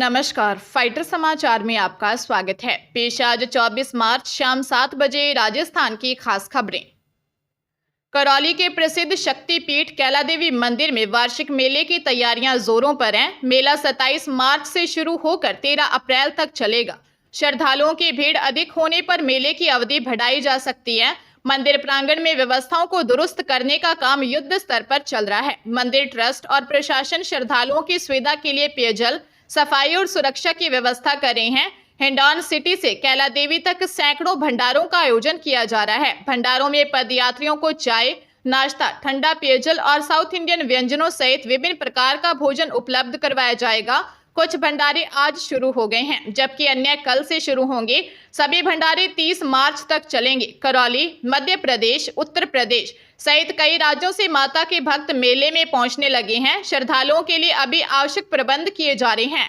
नमस्कार, फाइटर समाचार में आपका स्वागत है। पेश आज 24 मार्च शाम 7 बजे राजस्थान की खास खबरें। करौली के प्रसिद्ध शक्तिपीठ कैला देवी मंदिर में वार्षिक मेले की तैयारियां जोरों पर हैं। मेला 27 मार्च से शुरू होकर 13 अप्रैल तक चलेगा। श्रद्धालुओं की भीड़ अधिक होने पर मेले की अवधि बढ़ाई जा सकती है। मंदिर प्रांगण में व्यवस्थाओं को दुरुस्त करने का काम युद्ध स्तर पर चल रहा है। मंदिर ट्रस्ट और प्रशासन श्रद्धालुओं की सुविधा के लिए पेयजल, सफाई और सुरक्षा की व्यवस्था कर रहे हैं। हिंडौन सिटी से कैला देवी तक सैकड़ों भंडारों का आयोजन किया जा रहा है। भंडारों में पदयात्रियों को चाय, नाश्ता, ठंडा पेयजल और साउथ इंडियन व्यंजनों सहित विभिन्न प्रकार का भोजन उपलब्ध करवाया जाएगा। कुछ भंडारे आज शुरू हो गए हैं, जबकि अन्य कल से शुरू होंगे। सभी भंडारे 30 मार्च तक चलेंगे। करौली, मध्य प्रदेश, उत्तर प्रदेश सहित कई राज्यों से माता के भक्त मेले में पहुंचने लगे हैं। श्रद्धालुओं के लिए अभी आवश्यक प्रबंध किए जा रहे हैं।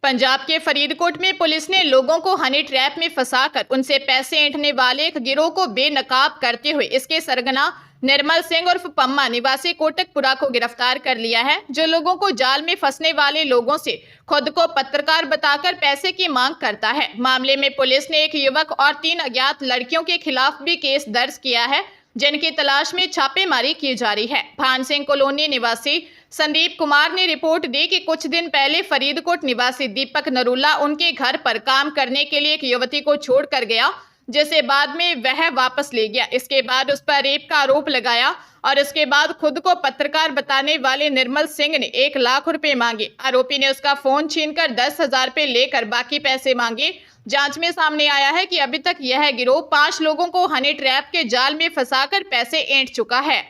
पंजाब के फरीदकोट में पुलिस ने लोगों को हनी ट्रैप में फंसाकर उनसे पैसे ऐंठने वाले एक गिरोह को बेनकाब करते हुए इसके सरगना निर्मल सिंह उर्फ पम्मा निवासी कोटकपुरा को गिरफ्तार कर लिया है, जो लोगों को जाल में फंसने वाले लोगों से खुद को पत्रकार बताकर पैसे की मांग करता है। मामले में पुलिस ने एक युवक और 3 अज्ञात लड़कियों के खिलाफ भी केस दर्ज किया है, जिनकी तलाश में छापेमारी की जा रही है। भान सिंह कॉलोनी निवासी संदीप कुमार ने रिपोर्ट दी कि कुछ दिन पहले फरीदकोट निवासी दीपक नरूला उनके घर पर काम करने के लिए एक युवती को छोड़कर गया, जिसे बाद में वह वापस ले गया। इसके बाद उस पर रेप का आरोप लगाया और इसके बाद खुद को पत्रकार बताने वाले निर्मल सिंह ने 1 लाख रुपए मांगे। आरोपी ने उसका फोन छीनकर 10,000 रुपए लेकर बाकी पैसे मांगे। जांच में सामने आया है कि अभी तक यह गिरोह 5 लोगों को हनी ट्रैप के जाल में फंसाकर पैसे ऐंठ चुका है।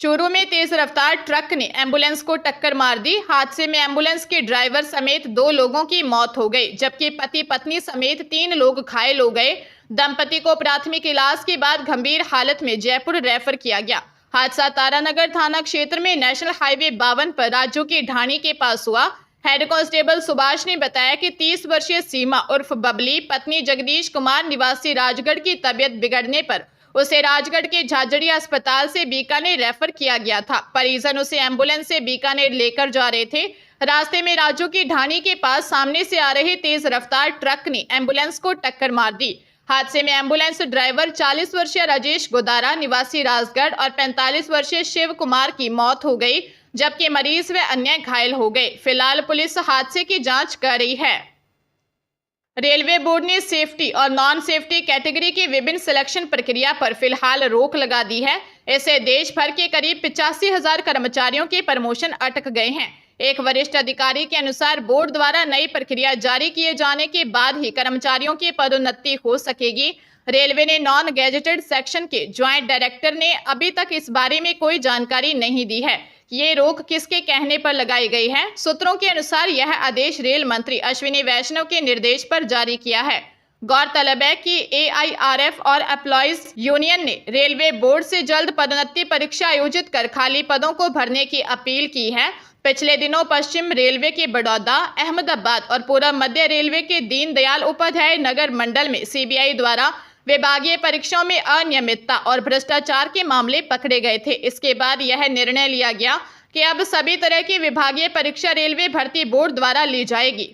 चूरू में तेज रफ्तार ट्रक ने एम्बुलेंस को टक्कर मार दी। हादसे में एम्बुलेंस के ड्राइवर समेत 2 लोगों की मौत हो गई, जबकि पति पत्नी समेत 3 लोग घायल हो गए। दंपति को प्राथमिक इलाज के बाद गंभीर हालत में जयपुर रेफर किया गया। हादसा तारानगर थाना क्षेत्र में नेशनल हाईवे 52 पर राजू की ढाणी के पास हुआ। हेड कांस्टेबल सुभाष ने बताया कि 30 वर्षीय सीमा उर्फ बबली पत्नी जगदीश कुमार निवासी राजगढ़ की तबीयत बिगड़ने पर उसे राजगढ़ के झाझड़िया अस्पताल से बीकानेर रेफर किया गया था। परिजन उसे एम्बुलेंस से बीकानेर लेकर जा रहे थे। रास्ते में राजू की ढाणी के पास सामने से आ रहे तेज रफ्तार ट्रक ने एम्बुलेंस को टक्कर मार दी। हादसे में एम्बुलेंस ड्राइवर 40 वर्षीय राजेश गोदारा निवासी राजगढ़ और 45 वर्षीय शिव कुमार की मौत हो गई, जबकि मरीज व अन्य घायल हो गए। फिलहाल पुलिस हादसे की जांच कर रही है। रेलवे बोर्ड ने सेफ्टी और नॉन सेफ्टी कैटेगरी की विभिन्न सिलेक्शन प्रक्रिया पर फिलहाल रोक लगा दी है। इससे देश भर के करीब 85,000 कर्मचारियों के प्रमोशन अटक गए हैं। एक वरिष्ठ अधिकारी के अनुसार बोर्ड द्वारा नई प्रक्रिया जारी किए जाने के बाद ही कर्मचारियों की पदोन्नति हो सकेगी। रेलवे ने नॉन गैजेटेड सेक्शन के ज्वाइंट डायरेक्टर ने अभी तक इस बारे में कोई जानकारी नहीं दी है। ये रोक किसके कहने पर लगाई गई है? सूत्रों के अनुसार यह आदेश रेल मंत्री अश्विनी वैष्णव के निर्देश पर जारी किया है। गौरतलब है कि AIRF और एम्प्लॉइज यूनियन ने रेलवे बोर्ड से जल्द पदोन्नति परीक्षा आयोजित कर खाली पदों को भरने की अपील की है। पिछले दिनों पश्चिम रेलवे के बड़ौदा, अहमदाबाद और पूर्व मध्य रेलवे के दीनदयाल उपाध्याय नगर मंडल में CBI द्वारा विभागीय परीक्षाओं में अनियमितता और भ्रष्टाचार के मामले पकड़े गए थे। इसके बाद यह निर्णय लिया गया कि अब सभी तरह की विभागीय परीक्षा रेलवे भर्ती बोर्ड द्वारा ली जाएगी।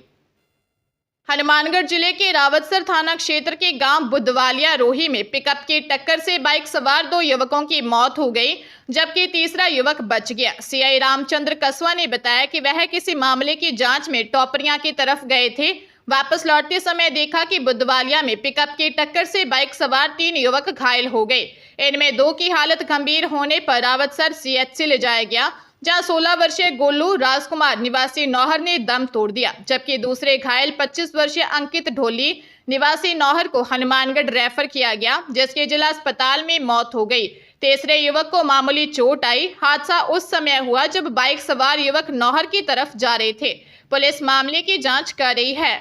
हनुमानगढ़ जिले के रावतसर थाना क्षेत्र के गांव बुद्धवालिया रोही में पिकअप की टक्कर से बाइक सवार 2 युवकों की मौत हो गई, जबकि तीसरा युवक बच गया। CI रामचंद्र कसवा ने बताया कि वह किसी मामले की जांच में टोपरियां की तरफ गए थे। वापस लौटते समय देखा कि बुद्धवालिया में पिकअप की टक्कर से बाइक सवार 3 युवक घायल हो गए। इनमें 2 की हालत गंभीर होने पर रावतसर CHC ले जाया गया, जहां 16 वर्षीय गोलू राजकुमार निवासी नौहर ने दम तोड़ दिया, जबकि दूसरे घायल 25 वर्षीय अंकित ढोली निवासी नौहर को हनुमानगढ़ रेफर किया गया, जिसके जिला अस्पताल में मौत हो गई। तीसरे युवक को मामूली चोट आई। हादसा उस समय हुआ जब बाइक सवार युवक नौहर की तरफ जा रहे थे। पुलिस मामले की जांच कर रही है।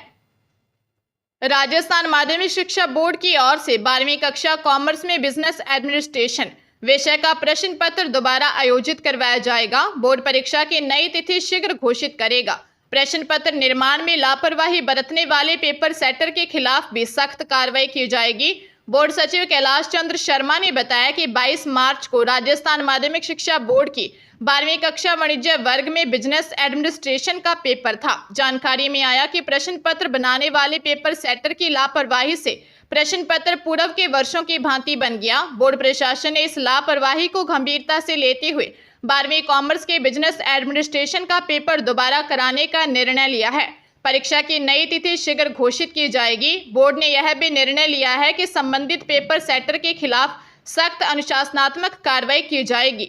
राजस्थान माध्यमिक शिक्षा बोर्ड की ओर से 12वीं कक्षा कॉमर्स में बिजनेस एडमिनिस्ट्रेशन विषय का प्रश्न पत्र दोबारा आयोजित करवाया जाएगा। बोर्ड परीक्षा की नई तिथि शीघ्र घोषित करेगा। प्रश्न पत्र निर्माण में लापरवाही बरतने वाले पेपर सेटर के खिलाफ भी सख्त कार्रवाई की जाएगी। बोर्ड सचिव कैलाश चंद्र शर्मा ने बताया कि 22 मार्च को राजस्थान माध्यमिक शिक्षा बोर्ड की 12वीं कक्षा वाणिज्य वर्ग में बिजनेस एडमिनिस्ट्रेशन का पेपर था। जानकारी में आया कि प्रश्न पत्र बनाने वाले पेपर सेटर की लापरवाही से प्रश्न पत्र पूर्व के वर्षों की भांति बन गया। बोर्ड प्रशासन ने इस लापरवाही को गंभीरता से लेते हुए 12वीं कॉमर्स के बिजनेस एडमिनिस्ट्रेशन का पेपर दोबारा कराने का निर्णय लिया है। परीक्षा की नई तिथि शीघ्र घोषित की जाएगी। बोर्ड ने यह भी निर्णय लिया है कि संबंधित पेपर सेटर के खिलाफ सख्त अनुशासनात्मक कार्रवाई की जाएगी।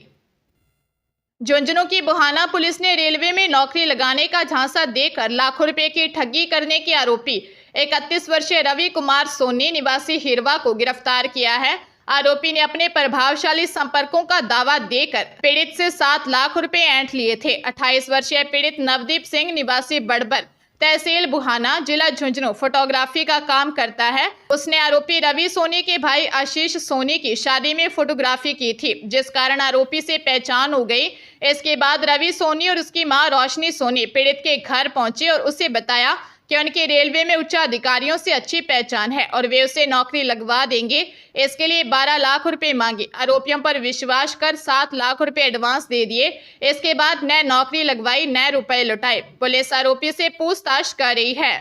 झुंझुनू की बुहाना पुलिस ने रेलवे में नौकरी लगाने का झांसा देकर लाखों रुपए की ठगी करने के आरोपी 31 वर्षीय रवि कुमार सोनी निवासी हिरवा को गिरफ्तार किया है। आरोपी ने अपने प्रभावशाली संपर्कों का दावा देकर पीड़ित से 7 लाख रुपए ऐंठ लिए थे। 28 वर्षीय पीड़ित नवदीप सिंह निवासी बड़बर तहसील बुहाना जिला झुंझुनू फोटोग्राफी का काम करता है। उसने आरोपी रवि सोनी के भाई आशीष सोनी की शादी में फोटोग्राफी की थी, जिस कारण आरोपी से पहचान हो गई। इसके बाद रवि सोनी और उसकी मां रोशनी सोनी पीड़ित के घर पहुंचे और उसे बताया कि उनके रेलवे में उच्च अधिकारियों से अच्छी पहचान है और वे उसे नौकरी लगवा देंगे। इसके लिए 12 लाख रुपए मांगे। आरोपियों पर विश्वास कर 7 लाख रुपए एडवांस दे दिए। इसके बाद न नौकरी लगवाई न रुपए लौटाए। पुलिस आरोपी से पूछताछ कर रही है।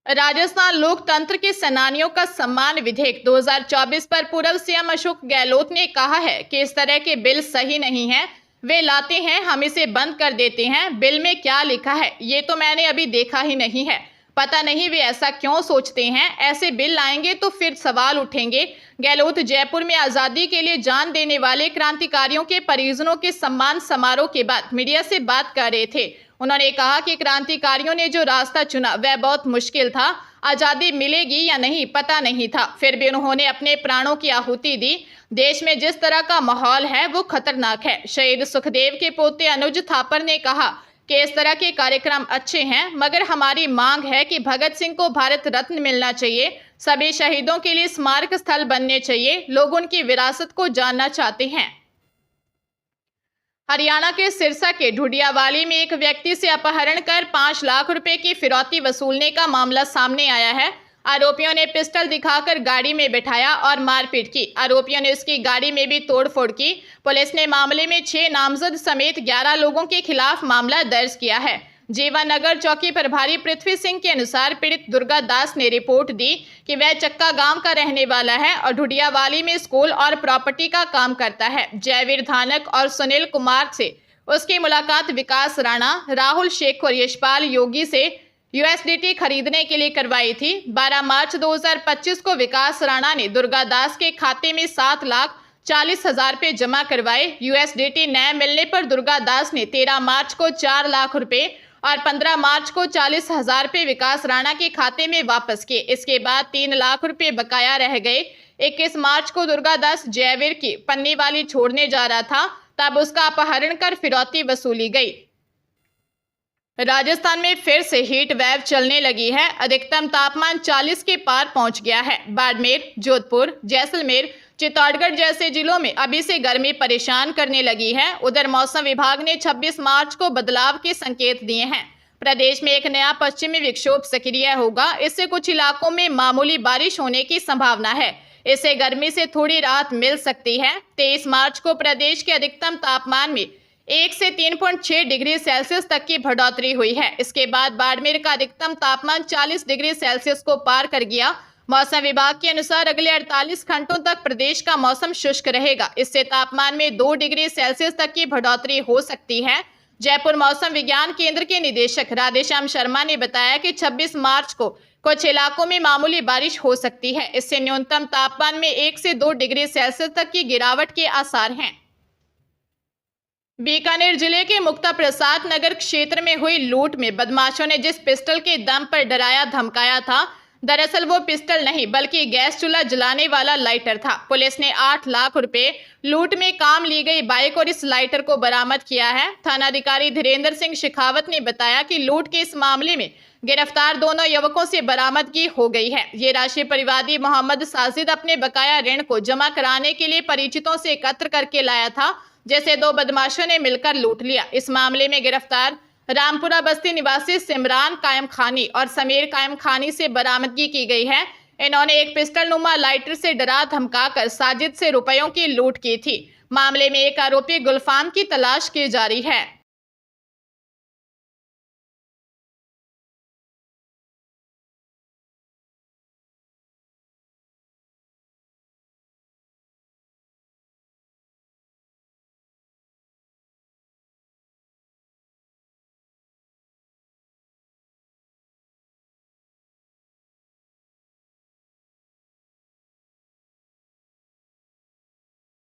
राजस्थान लोकतंत्र के सेनानियों का सम्मान विधेयक 2024 पर पूर्व सीएम अशोक गहलोत ने कहा है कि इस तरह के बिल सही नहीं है। वे लाते हैं, हम इसे बंद कर देते हैं। बिल में क्या लिखा है ये तो मैंने अभी देखा ही नहीं है। पता नहीं वे ऐसा क्यों सोचते हैं। ऐसे बिल लाएंगे तो फिर सवाल उठेंगे। गहलोत जयपुर में आज़ादी के लिए जान देने वाले क्रांतिकारियों के परिजनों के सम्मान समारोह के बाद मीडिया से बात कर रहे थे। उन्होंने कहा कि क्रांतिकारियों ने जो रास्ता चुना वह बहुत मुश्किल था। आज़ादी मिलेगी या नहीं पता नहीं था, फिर भी उन्होंने अपने प्राणों की आहुति दी। देश में जिस तरह का माहौल है वो खतरनाक है। शहीद सुखदेव के पोते अनुज थापर ने कहा कि इस तरह के कार्यक्रम अच्छे हैं, मगर हमारी मांग है कि भगत सिंह को भारत रत्न मिलना चाहिए। सभी शहीदों के लिए स्मारक स्थल बनने चाहिए। लोग उनकी विरासत को जानना चाहते हैं। हरियाणा के सिरसा के ढूडियावाली में एक व्यक्ति से अपहरण कर 5 लाख रुपए की फिरौती वसूलने का मामला सामने आया है। आरोपियों ने पिस्टल दिखाकर गाड़ी में बिठाया और मारपीट की। आरोपियों ने उसकी गाड़ी में भी तोड़फोड़ की। पुलिस ने मामले में 6 नामजद समेत 11 लोगों के खिलाफ मामला दर्ज किया है। जीवानगर चौकी प्रभारी पृथ्वी सिंह के अनुसार पीड़ित दुर्गा दास ने रिपोर्ट दी कि वह चक्का गांव का रहने वाला है और ढूडियावाली में स्कूल और प्रॉपर्टी का काम करता है। जयवीर धानक और सुनील कुमार से उसकी मुलाकात विकास राणा, राहुल शेख और यशपाल योगी से यूएसडीटी खरीदने के लिए करवाई थी। 12 मार्च 2025 को विकास राणा ने दुर्गा दास के खाते में 7,40,000 रुपए जमा करवाए। यूएसडीटी न मिलने पर दुर्गा दास ने 13 मार्च को 4 लाख रुपए और 15 मार्च को 40,000 रुपए विकास राणा के खाते में वापस किए। इसके बाद 3 लाख रुपए बकाया रह गए। 21 मार्च को दुर्गा दास जयवीर की पन्नी वाली छोड़ने जा रहा था, तब उसका अपहरण कर फिरौती वसूली गई। राजस्थान में फिर से हीट वेव चलने लगी है। अधिकतम तापमान 40 के पार पहुंच गया है। बाड़मेर, जोधपुर, जैसलमेर, चित्तौड़गढ़ जैसे जिलों में अभी से गर्मी परेशान करने लगी है। उधर मौसम विभाग ने 26 मार्च को बदलाव के संकेत दिए हैं। प्रदेश में एक नया पश्चिमी विक्षोभ सक्रिय होगा। इससे कुछ इलाकों में मामूली बारिश होने की संभावना है। इससे गर्मी से थोड़ी राहत मिल सकती है। 23 मार्च को प्रदेश के अधिकतम तापमान में 1 से 3.6 डिग्री सेल्सियस तक की बढ़ोतरी हुई है। इसके बाद बाड़मेर का अधिकतम तापमान 40 डिग्री सेल्सियस को पार कर गया। मौसम विभाग के अनुसार अगले 48 घंटों तक प्रदेश का मौसम शुष्क रहेगा। इससे तापमान में 2 डिग्री सेल्सियस तक की बढ़ोतरी हो सकती है। जयपुर मौसम विज्ञान केंद्र के निदेशक राधेश्याम शर्मा ने बताया कि 26 मार्च को कुछ इलाकों में मामूली बारिश हो सकती है। इससे न्यूनतम तापमान में 1 से 2 डिग्री सेल्सियस तक की गिरावट के आसार हैं। बीकानेर जिले के मुक्ता प्रसाद नगर क्षेत्र में हुई लूट में बदमाशों ने जिस पिस्टल के दम पर डराया धमकाया था, दरअसल वो पिस्टल नहीं बल्कि गैस चूल्हा जलाने वाला लाइटर था। पुलिस ने 8 लाख रुपए लूट में काम ली गई बाइक और इस लाइटर को बरामद किया है। थानाधिकारी धीरेन्द्र सिंह शेखावत ने बताया कि लूट के इस मामले में गिरफ्तार दोनों युवकों से बरामदगी हो गई है। ये राशि परिवादी मोहम्मद साजिद अपने बकाया ऋण को जमा कराने के लिए परिचितों से एकत्र करके लाया था, जैसे 2 बदमाशों ने मिलकर लूट लिया। इस मामले में गिरफ्तार रामपुरा बस्ती निवासी सिमरान कायम खानी और समीर कायम खानी से बरामदगी की गई है। इन्होंने एक पिस्टल नुमा लाइटर से डरा धमकाकर साजिद से रुपयों की लूट की थी। मामले में एक आरोपी गुलफाम की तलाश की जा रही है।